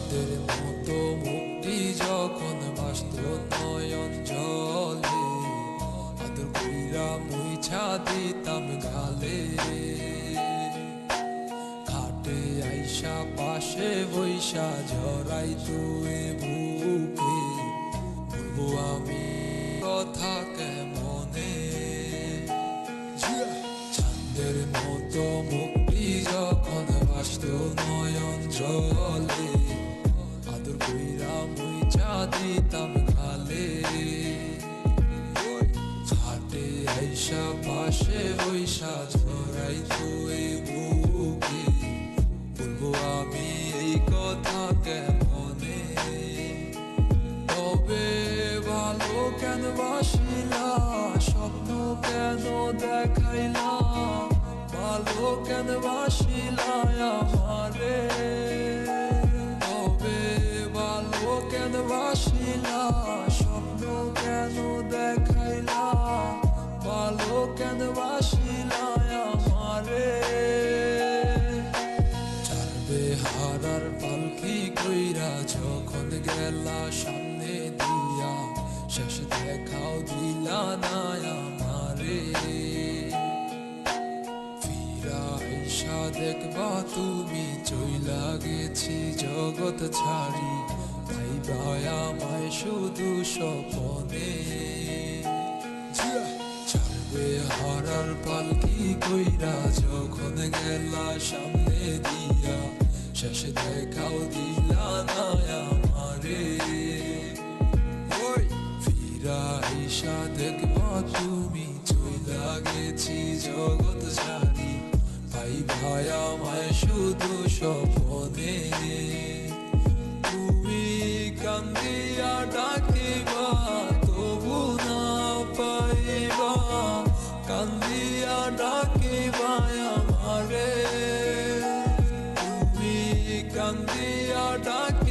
চাঁদের মতো মুক্তি যখন ভাসত নয়ন জলে, আদর কইরা মুইছা দিতাম গালে। খাটে আইসা পাশে বইসা জড়াই তুই বুকে, বলবো আমি কথা কেমনে। চাঁদের মতো মুক্তি যখন ভাসত নয়ন জলে, আদর কইরা মুইছা দিতাম গালে। খাটে আইসা পাশে বইসা জড়াই তুই বুকে, বলবো আমি এই কথা কেমনে। তবে ভালো কেন বাসিলা, স্বপ্ন কেন দেখাইলা, ভালো কেন বাসিলা আমারে। তবে ভালো কেন বাসিলা, স্বপ্ন কেন দেখাইলা, ভালো কেন বাসিলা আমারে। চারবে হারার পালকি কইরা যখন গেলা সামনে দিয়া, শেষ দেখাও দিলা না আমারে। ফিরা আইসা দেখবা তুমি চইলা গেছি জগৎ ছাড়ি, পাইবা আমায় শুধু স্বপনে। চারবে হারার পালকি কইরা যখন গেলা সামনে দিয়া, শেষ দেখাও দিলা না আমারে। ফিরা আইসা দেখবা তুমি চইলা গেছি জগৎ ছাড়ি, পাইবা আমায় শুধু স্বপনে। তুমি কান্দিয়া ডাকিবা তবু না পাইবা, কান্দিয়া ডাকিবা আমারে। তুমি কান্দিয়া ডাকি